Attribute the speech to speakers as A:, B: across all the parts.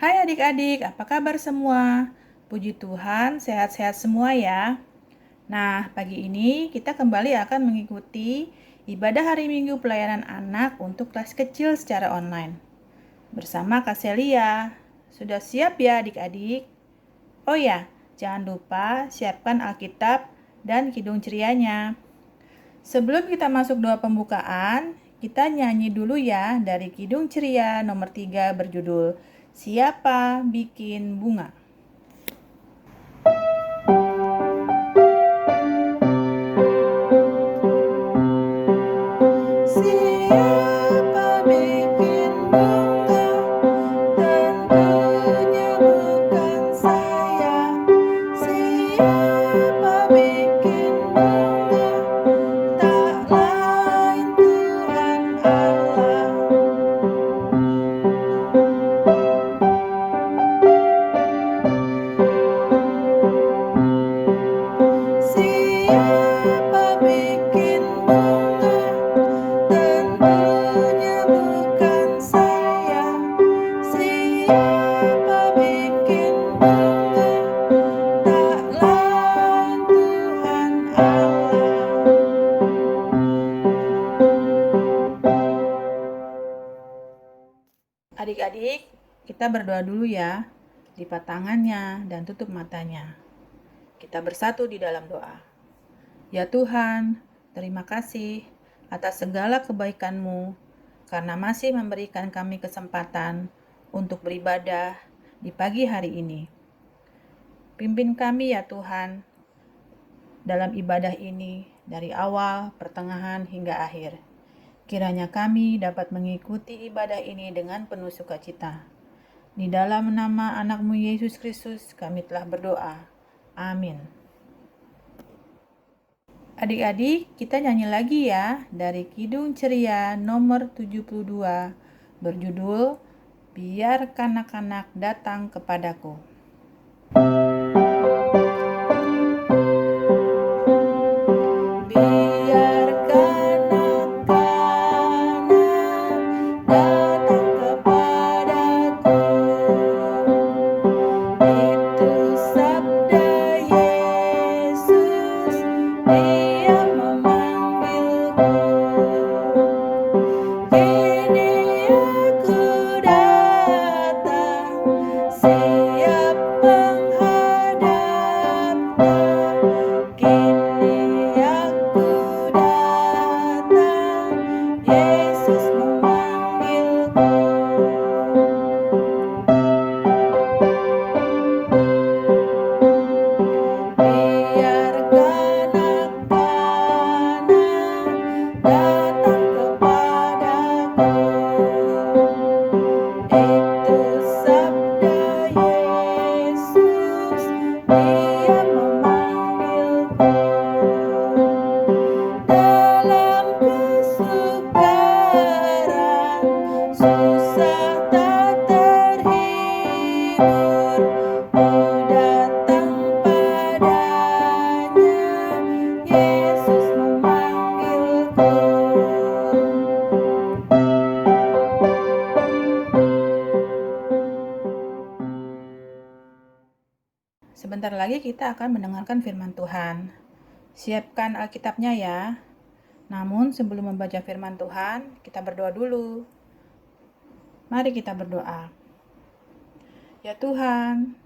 A: Hai adik-adik, apa kabar semua? Puji Tuhan, sehat-sehat semua ya. Nah, pagi ini kita kembali akan mengikuti ibadah hari Minggu pelayanan anak untuk kelas kecil secara online. Bersama Kak Celia. Sudah siap ya adik-adik? Oh ya, jangan lupa siapkan Alkitab dan kidung cerianya. Sebelum kita masuk doa pembukaan, kita nyanyi dulu ya dari Kidung Ceria nomor 3 berjudul Siapa Bikin Bunga. Siapa bikin bunga? Tentunya bukan saya. Siapa bikin bunga? Tak lain Tuhan Allah. Siapa bikin bunga? Tentunya bukan saya. Siapa bikin bunga? Tak lain Tuhan Allah. Adik-adik, kita berdoa dulu ya. Lipat tangannya dan tutup matanya. Kita bersatu di dalam doa. Ya Tuhan, terima kasih atas segala kebaikan-Mu karena masih memberikan kami kesempatan untuk beribadah di pagi hari ini. Pimpin kami ya Tuhan dalam ibadah ini dari awal, pertengahan, hingga akhir. Kiranya kami dapat mengikuti ibadah ini dengan penuh sukacita. Di dalam nama anak-Mu Yesus Kristus kami telah berdoa. Amin. Adik-adik, kita nyanyi lagi ya dari Kidung Ceria nomor 72 berjudul Biar Kanak-kanak Datang Kepadaku. Biar kanak-kanak datang kepadaku. Itu sabda Yesus, Dia memanggilku. Kini aku datang, siap menghadapnya. Kini aku datang, Yesus memanggilku. Biar kanak-kanak datang kepadaku. Itu sabda Yesus, Dia memanggilku. Dalam kesukaran, susah tak terhibur, ku datang padanya, Yesus memanggilku. Sebentar lagi kita akan mendengarkan firman Tuhan. Siapkan Alkitabnya ya. Namun sebelum membaca firman Tuhan, kita berdoa dulu. Mari kita berdoa. Ya Tuhan,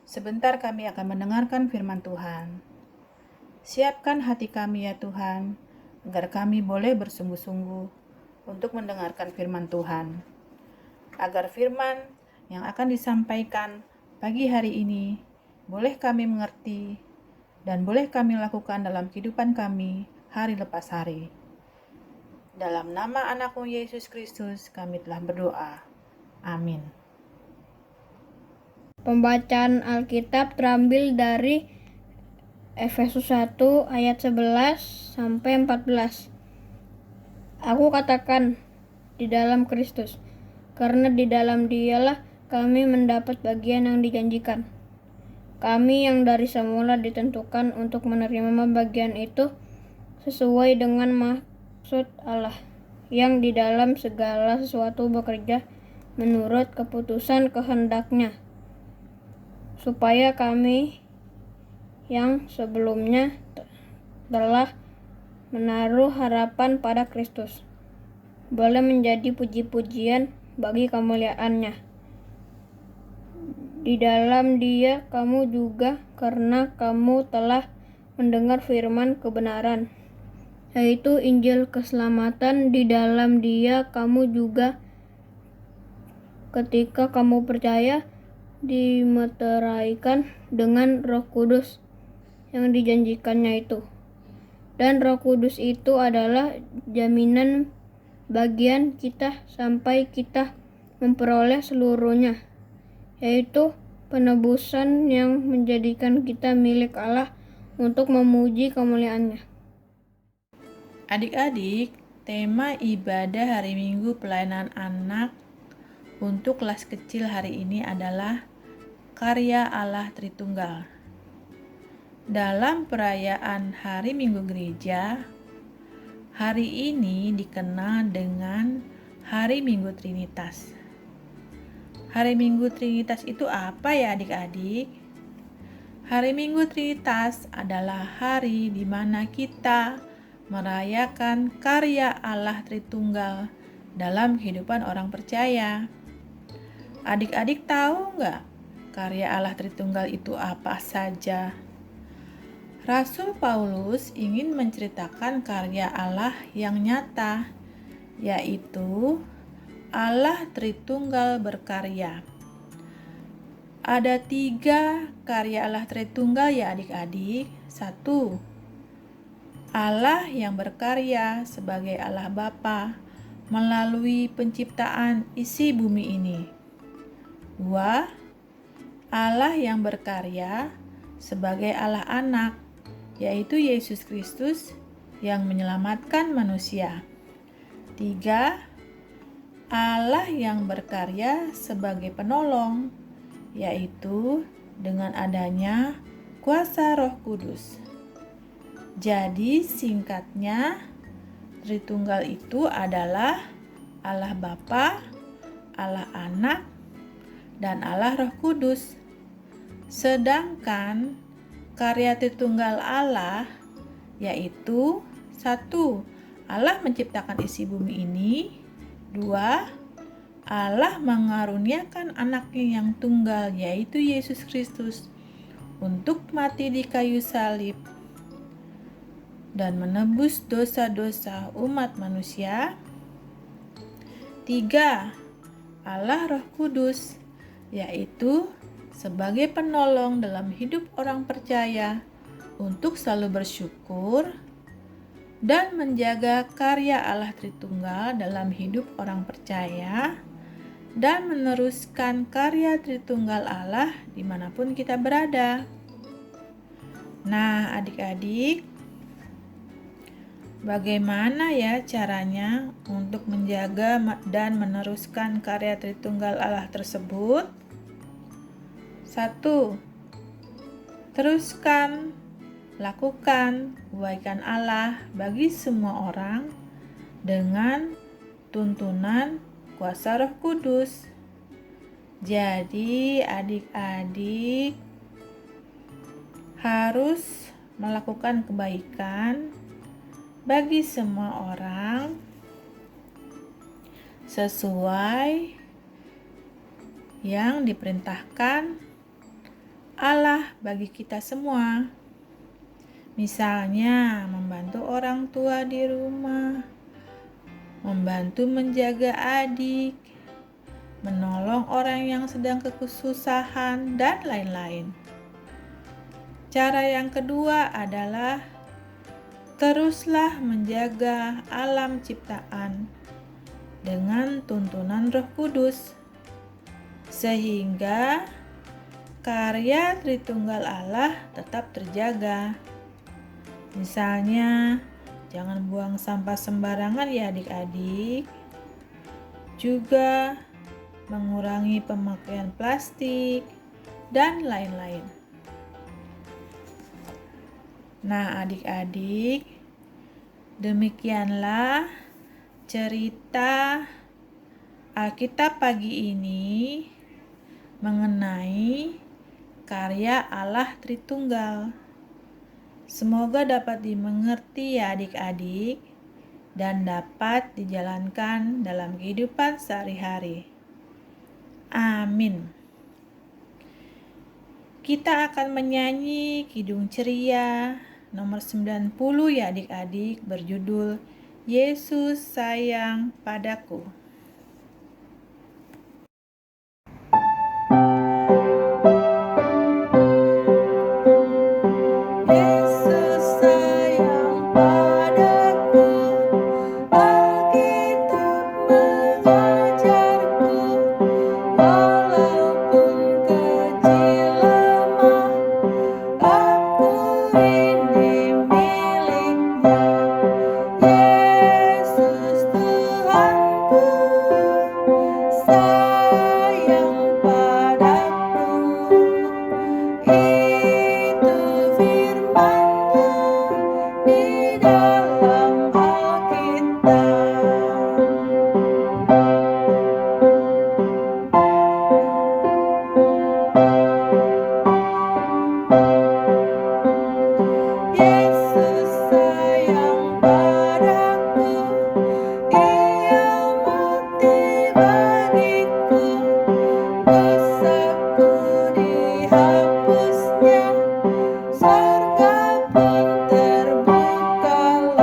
A: sebentar kami akan mendengarkan firman Tuhan. Siapkan hati kami ya Tuhan, agar kami boleh bersungguh-sungguh untuk mendengarkan firman Tuhan. Agar firman yang akan disampaikan pagi hari ini boleh kami mengerti dan boleh kami lakukan dalam kehidupan kami hari lepas hari. Dalam nama anak-Mu Yesus Kristus kami telah berdoa. Amin.
B: Pembacaan Alkitab terambil dari Efesus 1 ayat 11 sampai 14. Aku katakan di dalam Kristus, karena di dalam Dialah kami mendapat bagian yang dijanjikan. Kami yang dari semula ditentukan untuk menerima bagian itu sesuai dengan maksud Allah, yang di dalam segala sesuatu bekerja menurut keputusan kehendaknya, supaya kami yang sebelumnya telah menaruh harapan pada Kristus boleh menjadi puji-pujian bagi kemuliaan-Nya. Di dalam Dia kamu juga, karena kamu telah mendengar firman kebenaran, yaitu Injil keselamatan. Di dalam Dia kamu juga, ketika kamu percaya, dimeteraikan dengan Roh Kudus yang dijanjikannya itu. Dan Roh Kudus itu adalah jaminan bagian kita sampai kita memperoleh seluruhnya, yaitu penebusan yang menjadikan kita milik Allah untuk memuji kemuliaan-Nya.
A: Adik-adik, tema ibadah hari Minggu pelayanan anak untuk kelas kecil hari ini adalah karya Allah Tritunggal. Dalam perayaan Hari Minggu Gereja, hari ini dikenal dengan Hari Minggu Trinitas. Hari Minggu Trinitas itu apa ya adik-adik? Hari Minggu Trinitas adalah hari di mana kita merayakan karya Allah Tritunggal dalam kehidupan orang percaya. Adik-adik tahu nggak karya Allah Tritunggal itu apa saja? Rasul Paulus ingin menceritakan karya Allah yang nyata, yaitu Allah Tritunggal berkarya. Ada 3 karya Allah Tritunggal ya adik-adik. 1. Allah yang berkarya sebagai Allah Bapa melalui penciptaan isi bumi ini. 2. Allah yang berkarya sebagai Allah Anak, yaitu Yesus Kristus yang menyelamatkan manusia. 3. Allah yang berkarya sebagai penolong, yaitu dengan adanya kuasa Roh Kudus. Jadi singkatnya, Tritunggal itu adalah Allah Bapa, Allah Anak, dan Allah Roh Kudus. Sedangkan karya Tritunggal Allah yaitu 1. Allah menciptakan isi bumi ini. 2. Allah mengaruniakan anaknya yang tunggal yaitu Yesus Kristus untuk mati di kayu salib dan menebus dosa-dosa umat manusia. 3. Allah Roh Kudus yaitu sebagai penolong dalam hidup orang percaya untuk selalu bersyukur dan menjaga karya Allah Tritunggal dalam hidup orang percaya dan meneruskan karya Tritunggal Allah dimanapun kita berada. Nah adik-adik, bagaimana ya caranya untuk menjaga dan meneruskan karya Tritunggal Allah tersebut? 1. Teruskan lakukan kebaikan Allah bagi semua orang dengan tuntunan kuasa Roh Kudus. Jadi adik-adik harus melakukan kebaikan bagi semua orang sesuai yang diperintahkan Allah bagi kita semua. Misalnya membantu orang tua di rumah, membantu menjaga adik, menolong orang yang sedang kesusahan, dan lain-lain. Cara yang kedua adalah teruslah menjaga alam ciptaan dengan tuntunan Roh Kudus, sehingga karya Tritunggal Allah tetap terjaga. Misalnya, jangan buang sampah sembarangan ya adik-adik. Juga mengurangi pemakaian plastik dan lain-lain. Nah, adik-adik, demikianlah cerita Alkitab pagi ini mengenai karya Allah Tritunggal. Semoga dapat dimengerti ya adik-adik dan dapat dijalankan dalam kehidupan sehari-hari. Amin. Kita akan menyanyi Kidung Ceria nomor 90 ya adik-adik, berjudul Yesus Sayang Padaku. Yesus sayang padaku, Alkitab mengajarku, walaupun kecil lemah, aku ini miliknya. Yesus Tuhanku, sayang padaku. Itu firman-Nya di dalam Alkitab. Yesus sayang padaku, Ia mati bagiku, dosaku dihapusnya, surga pun terbukalah.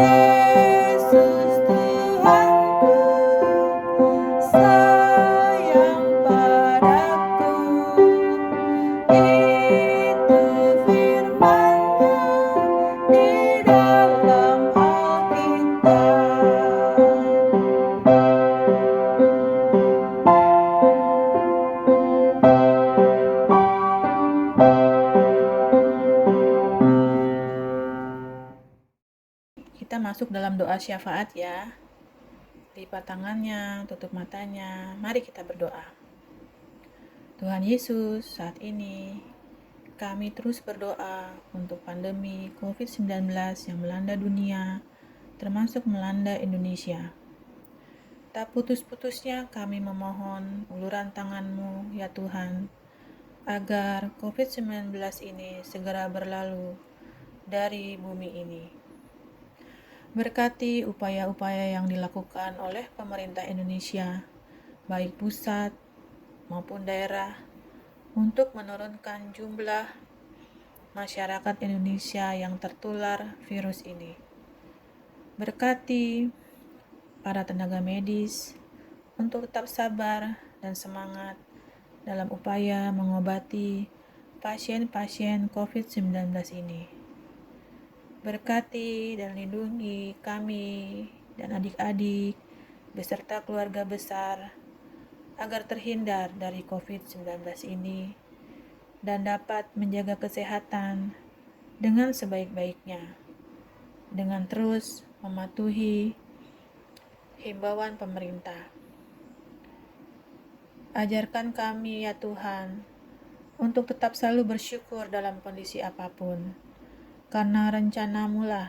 A: Yesus Tuhanku, sayang padaku. Itu firman-Nya di dalam Alkitab. Kita masuk dalam doa syafaat ya. Lipat tangannya, tutup matanya. Mari kita berdoa. Tuhan Yesus, saat ini kami terus berdoa untuk pandemi COVID-19 yang melanda dunia, termasuk melanda Indonesia. Tak putus-putusnya kami memohon uluran tangan-Mu ya Tuhan, agar COVID-19 ini segera berlalu dari bumi ini. Berkati upaya-upaya yang dilakukan oleh pemerintah Indonesia, baik pusat maupun daerah, untuk menurunkan jumlah masyarakat Indonesia yang tertular virus ini. Berkati para tenaga medis untuk tetap sabar dan semangat dalam upaya mengobati pasien-pasien COVID-19 ini. Berkati dan lindungi kami dan adik-adik beserta keluarga besar agar terhindar dari COVID-19 ini dan dapat menjaga kesehatan dengan sebaik-baiknya, dengan terus mematuhi himbauan pemerintah. Ajarkan kami ya Tuhan untuk tetap selalu bersyukur dalam kondisi apapun, karena rencana-Mu lah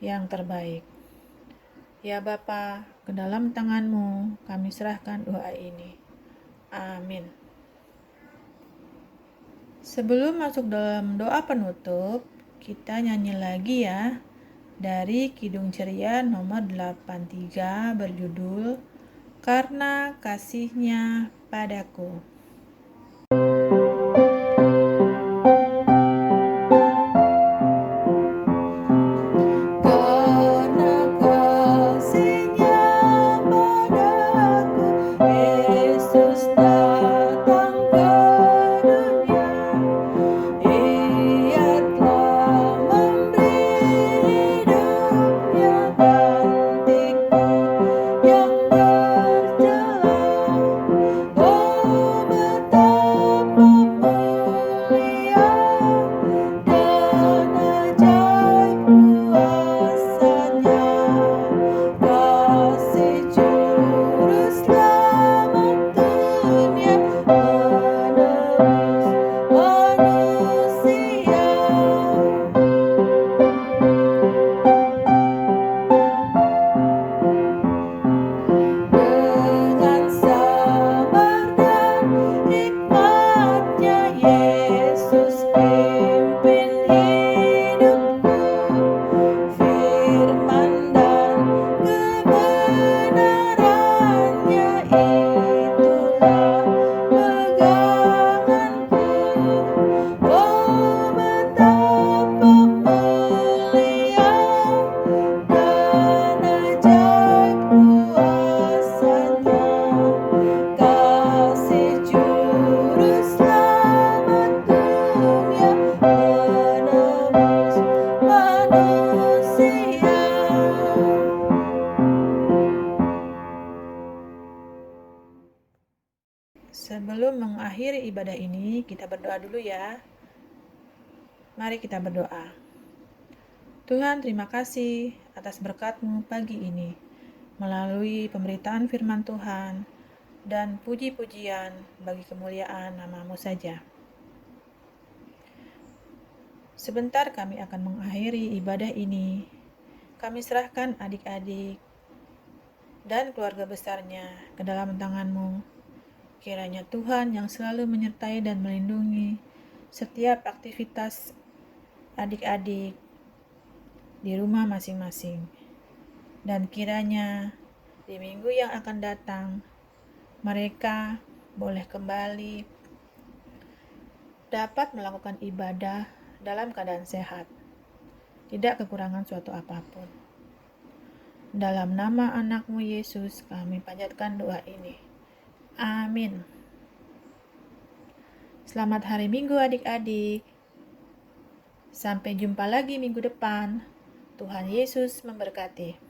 A: yang terbaik. Ya Bapa, ke dalam tangan-Mu kami serahkan doa ini. Amin. Sebelum masuk dalam doa penutup, kita nyanyi lagi ya, dari Kidung Ceria nomor 83 berjudul Karena Kasih-Nya Padaku. Yang berjalan, oh Sebelum mengakhiri ibadah ini, kita berdoa dulu ya. Mari kita berdoa. Tuhan, terima kasih atas berkat-Mu pagi ini. Melalui pemberitaan firman Tuhan dan puji-pujian bagi kemuliaan nama-Mu saja. Sebentar kami akan mengakhiri ibadah ini. Kami serahkan adik-adik dan keluarga besarnya ke dalam tangan-Mu. Kiranya Tuhan yang selalu menyertai dan melindungi setiap aktivitas adik-adik di rumah masing-masing. Dan kiranya di minggu yang akan datang, mereka boleh kembali dapat melakukan ibadah dalam keadaan sehat, tidak kekurangan suatu apapun. Dalam nama anak-Mu Yesus, kami panjatkan doa ini. Amin. Selamat hari Minggu adik-adik. Sampai jumpa lagi minggu depan. Tuhan Yesus memberkati.